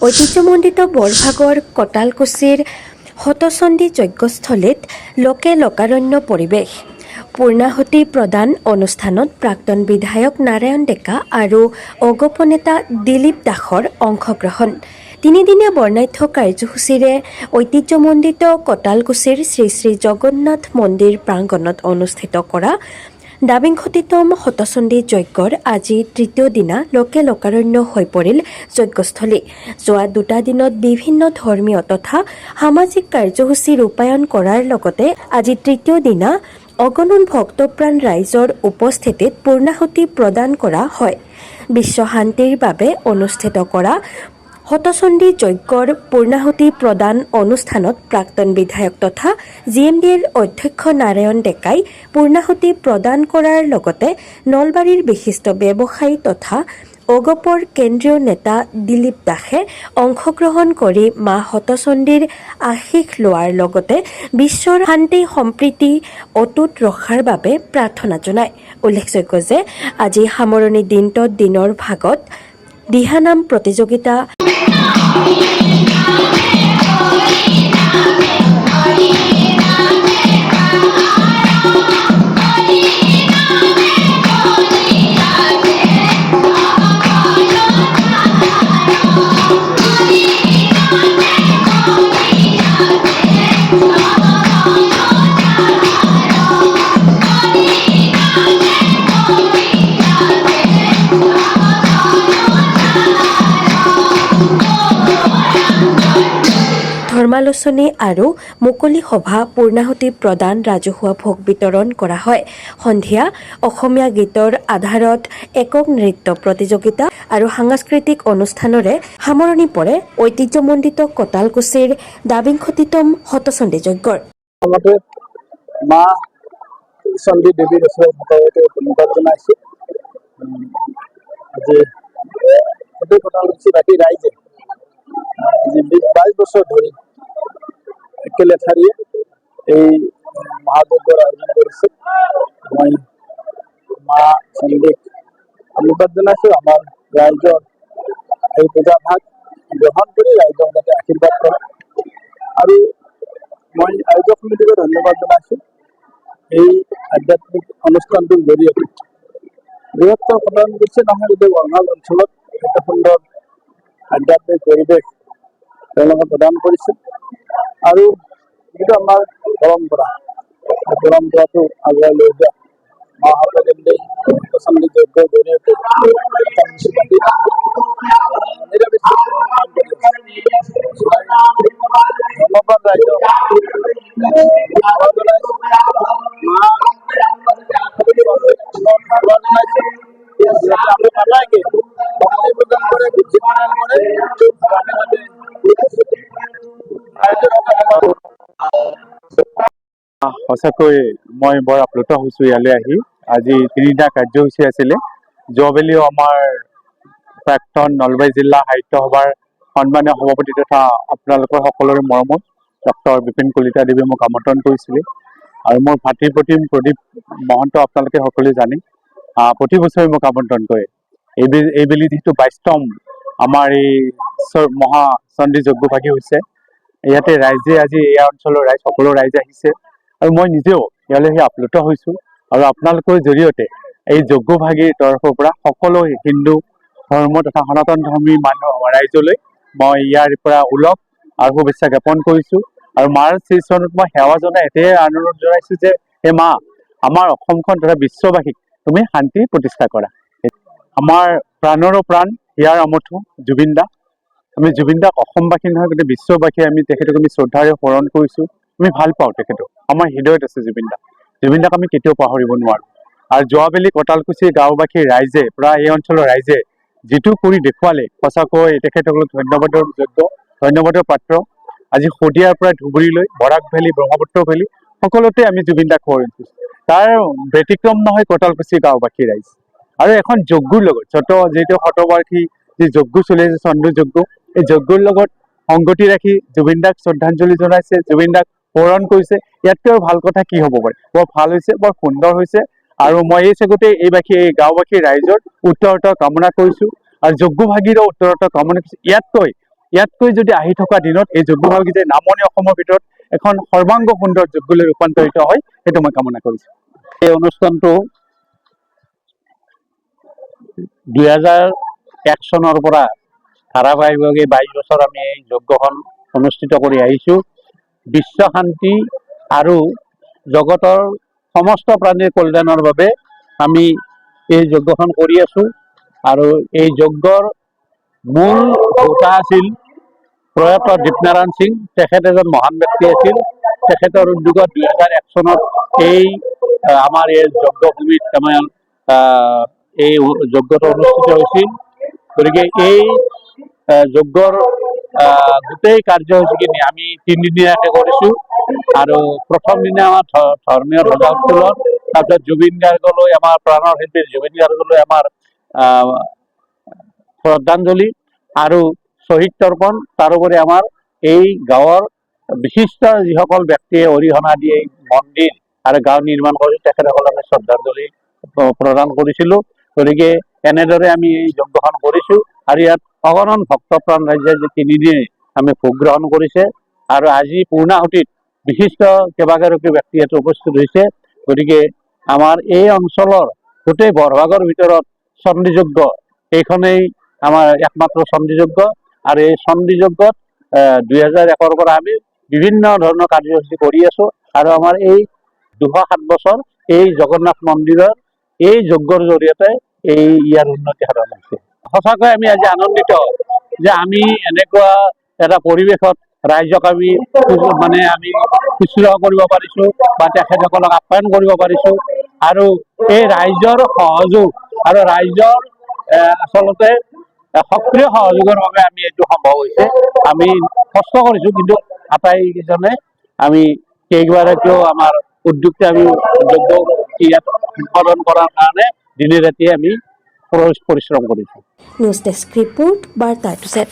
ঐতিহ্যমণ্ডিত বৰভাগৰ কটালকুছিৰ হতচণ্ডী যজ্ঞস্থলীত লোকে লোকাৰণ্য পৰিৱেশ। পূৰ্ণাহুতি প্ৰদান অনুষ্ঠানত প্ৰাক্তন বিধায়ক নাৰায়ণ ডেকা আৰু অগপ নেতা দিলীপ দাসৰ অংশগ্ৰহণ। তিনিদিনীয়া বৰ্ণাঢ্য কাৰ্যসূচীৰে ঐতিহ্যমণ্ডিত কটালকুছিৰ শ্ৰী শ্ৰী জগন্নাথ মন্দিৰ প্ৰাংগণত অনুষ্ঠিত কৰা দাবিংশতিতম হতচণ্ডী যজ্ঞৰ আজি তৃতীয় দিনা লোকে লোকাৰণ্য হৈ পৰিল যজ্ঞস্থলী। যোৱা দুটা দিনত বিভিন্ন ধৰ্মীয় তথা সামাজিক কাৰ্যসূচী ৰূপায়ণ কৰাৰ লগতে আজি তৃতীয় দিনা অগণন ভক্তপ্ৰাণ ৰাইজৰ উপস্থিতিত পূৰ্ণাহুতি প্ৰদান কৰা হয়। বিশ্ব শান্তিৰ বাবে অনুষ্ঠিত কৰা হতচণ্ডী যজ্ঞৰ পূৰ্ণাহুতি প্ৰদান অনুষ্ঠানত প্ৰাক্তন বিধায়ক তথা GMDৰ অধ্যক্ষ নাৰায়ণ ডেকাই পূৰ্ণাহুতি প্ৰদান কৰাৰ লগতে নলবাৰীৰ বিশিষ্ট ব্যৱসায়ী তথা অগপৰ কেন্দ্ৰীয় নেতা দিলীপ দাসে অংশগ্ৰহণ কৰি মা হতচণ্ডীৰ আশীষ লোৱাৰ লগতে বিশ্বৰ শান্তি সম্প্ৰীতি অটুট ৰখাৰ বাবে প্ৰাৰ্থনা জনায়। উল্লেখযোগ্য যে আজি সামৰণি দিনৰ ভাগত দিহানাম প্ৰতিযোগিতা ধৰ্মালোচনী আৰু মুকলি সভা পূৰ্ণাহুতি প্ৰদান ৰাজহুৱা ভোগ বিতৰণ কৰা হয়। সন্ধিয়া অসমীয়া গীতৰ আধাৰত একক নৃত্য প্ৰতিযোগিতা আৰু সাংস্কৃতিক অনুষ্ঠানৰে সামৰণি পৰে ঐতিহ্যমণ্ডিত কটালকুছিৰ দাবিংশতিতম হতচণ্ডী যজ্ঞৰ। মা চণ্ডী দেৱীৰ ওচৰত ধন্যবাদ জনাইছোঁ। আজি গোটেই কটালকুছি বাকী ৰাইজে আজি 22 বছৰ ধৰি একেলেঠাৰিয়ে এই মহাযজ্ঞৰ আয়োজন কৰিছে। মই মা চণ্ডীক ধন্যবাদ জনাইছোঁ। আমাৰ ৰাইজৰ এই পূজাভাগ গ্ৰহণ কৰি ৰাইজক যাতে আশীৰ্বাদ কৰে আৰু মই আয়োজক সমিতিক ধন্যবাদ জনাইছোঁ। এই আধ্যাত্মিক অনুষ্ঠানটোৰ জৰিয়তে বৃহত্তৰ কটালকুছি নহয় গোটেই বৰভাগ অঞ্চলত এটা সুন্দৰ আধ্যাত্মিক পৰিৱেশ তেওঁলোকে প্ৰদান কৰিছে আৰু যিটো আমাৰ পৰম্পৰা এই পৰম্পৰাটো আগুৱাই লৈ যোৱা মাহঁতে হতচণ্ডী যজ্ঞৰ জৰিয়তে ধন্যবাদ ৰাইজক সঁচাকৈ মই বৰ আপ্লুত হৈছোঁ ইয়ালৈ আহি। আজি তিনিটা কাৰ্যসূচী আছিলে। যোৱাবেলিও আমাৰ প্ৰাক্তন নলবাৰী জিলা সাহিত্য সভাৰ সন্মানীয় সভাপতি তথা আপোনালোকৰ সকলোৰে মৰমত ডক্টৰ বিপিন কলিতা দেৱে মোক আমন্ত্ৰণ কৰিছিলে আৰু মোৰ ভাতৃ প্ৰতিম প্ৰদীপ মহন্ত আপোনালোকে সকলোৱে জানে প্ৰতি বছৰে মোক আমন্ত্ৰণ কৰে। এইবেলি যিহেতু 22তম আমাৰ এই মহা চণ্ডী যজ্ঞভাগী হৈছে, ইয়াতে ৰাইজে আজি এই অঞ্চলৰ ৰাইজ সকলো ৰাইজ আহিছে আৰু মই নিজেও ইয়ালৈ আহি আপ্লুত হৈছোঁ আৰু আপোনালোকৰ জৰিয়তে এই যজ্ঞভাগীৰ তৰফৰ পৰা সকলো হিন্দু ধৰ্ম তথা সনাতন ধৰ্মী মানুহ ৰাইজলৈ মই ইয়াৰ পৰা ওলগ আৰু শুভেচ্ছা জ্ঞাপন কৰিছোঁ আৰু মাৰ শ্ৰীচৰণত মই সেৱা জনাই এটাই অনুৰোধ জনাইছোঁ যে হে মা, আমাৰ অসমখন তথা বিশ্ববাসীক তুমি শান্তি প্ৰতিষ্ঠা কৰা। আমাৰ প্ৰাণৰো প্ৰাণ হিয়াৰ আমঠু জুবিন দা। আমি জুবিন দাক অসমবাসী নহয় গোটেই বিশ্ববাসীয়ে আমি তেখেতক আমি শ্ৰদ্ধাৰে সোঁৱৰণ কৰিছোঁ। আমি ভাল পাওঁ তেখেতক, আমাৰ হৃদয়ত আছে জুবিন দা। জুবিন দাক আমি কেতিয়াও পাহৰিব নোৱাৰোঁ। আৰু যোৱাবেলি কটালকুছি গাঁওবাসীৰ ৰাইজে প্ৰায় এই অঞ্চলৰ ৰাইজে যিটো কৰি দেখুৱালে সঁচাকৈ তেখেতসকলক ধন্যবাদৰ পাত্ৰ। আজি শদিয়াৰ পৰা ধুবুৰীলৈ বৰাক ভেলী ব্ৰহ্মপুত্ৰ ভেলী সকলোতে আমি জুবিন দাক সোঁৱৰণ কৰিছোঁ। তাৰ ব্যতিক্ৰম নহয় কটালকুছি গাঁওবাসীৰ ৰাইজ। আৰু এখন যজ্ঞৰ লগত যিহেতু শতবাৰ্ষিকী যি যজ্ঞ চলি আছে চণ্ডী যজ্ঞ, এই যজ্ঞৰ লগত সংগতি ৰাখি জুবিন দাক শ্ৰদ্ধাঞ্জলি জনাইছে, জুবিন দাক সোঁৱৰণ কৰিছে। ইয়াতকৈ আৰু ভাল কথা কি হ'ব পাৰে। বৰ ভাল হৈছে, বৰ সুন্দৰ হৈছে আৰু মই এই চেগতে এই গাঁওবাসী ৰাইজৰ উত্তৰতৰ কামনা কৰিছোঁ আৰু যজ্ঞভাগীৰো উত্তৰতৰ কামনা কৰিছোঁ। ইয়াতকৈ যদি আহি থকা দিনত এই যজ্ঞভাগিতে নামনি অসমৰ ভিতৰত এখন সৰ্বাংগ সুন্দৰ যজ্ঞলৈ ৰূপান্তৰিত হয়, সেইটো মই কামনা কৰিছোঁ। এই অনুষ্ঠানটো 2001 চনৰ পৰা ধাৰাবাহিকভাৱে 22 বছৰ আমি এই যজ্ঞখন অনুষ্ঠিত কৰি আহিছোঁ। বিশ্ব শান্তি আৰু জগতৰ সমস্ত প্ৰাণীৰ কল্যাণৰ বাবে আমি এই যজ্ঞখন কৰি আছোঁ। আৰু এই যজ্ঞৰ মূল হোতা আছিল প্ৰয়াত দীপনাৰায়ণ সিং। তেখেত এজন মহান ব্যক্তি আছিল। তেখেতৰ উদ্যোগত 2001 চনত এই আমাৰ এই যজ্ঞভূমিত আমাৰ এই যজ্ঞটো অনুষ্ঠিত হৈছিল। গতিকে এই যজ্ঞৰ গোটেই কাৰ্যসূচীখিনি আমি 3 দিনীয়াকৈ কৰিছোঁ। আৰু প্ৰথম দিনা আমাৰ ধৰ্মীয় ধ্বজা উত্তোলন, তাৰপিছত জুবিন গাৰ্গলৈ, আমাৰ প্ৰাণৰ শিল্পী জুবিন গাৰ্গলৈ আমাৰ শ্ৰদ্ধাঞ্জলি আৰু শ্বহীদ তৰ্পণ। তাৰোপৰি আমাৰ এই গাঁৱৰ বিশিষ্ট যিসকল ব্যক্তিয়ে অৰিহণা দিয়ে মন্দিৰ আৰু গাঁও নিৰ্মাণ কৰি তেখেতসকলক আমি শ্ৰদ্ধাঞ্জলি প্ৰদান কৰিছিলোঁ। গতিকে এনেদৰে আমি এই যজ্ঞখন কৰিছোঁ। আৰু ইয়াত অগণন ভক্তপ্ৰাণ ৰাইজে যে 3 দিনে আমি ভোগ গ্ৰহণ কৰিছে। আৰু আজি পূৰ্ণাহুতিত বিশিষ্ট কেইবাগৰাকী ব্যক্তি ইয়াত উপস্থিত হৈছে। গতিকে আমাৰ এই অঞ্চলৰ গোটেই বৰভাগৰ ভিতৰত চণ্ডীযজ্ঞ এইখনেই আমাৰ একমাত্ৰ চণ্ডীযজ্ঞ। আৰু এই চণ্ডীযজ্ঞত 2001 পৰা আমি বিভিন্ন ধৰণৰ কাৰ্যসূচী কৰি আছোঁ। আৰু আমাৰ এই 207 বছৰ এই জগন্নাথ মন্দিৰৰ এই যজ্ঞৰ জৰিয়তে ইয়াৰ উন্নতি সাধন হৈছে। সঁচাকৈ আমি আজি আনন্দিত যে আমি এনেকুৱা এটা পৰিৱেশত ৰাইজক আমি শুশ্ৰূষা কৰিব পাৰিছোঁ বা তেখেতসকলক আপ্যায়ন কৰিব পাৰিছোঁ। আৰু এই ৰাইজৰ সহযোগ আৰু ৰাইজৰ আচলতে সক্ৰিয় সহযোগৰ বাবে আমি এইটো সম্ভৱ হৈছে। আমি কষ্ট কৰিছোঁ, কিন্তু আটাইকেইজনে আমি কেইগৰাকীও আমাৰ উদ্যোগতে আমি যজ্ঞ ইয়াত সম্পাদন কৰাৰ কাৰণে দিনে ৰাতিয়ে আমি পৰিশ্ৰম কৰিছোঁ। নিউজ ডেস্ক ৰিপোৰ্ট, বাৰ্তা টু জেড।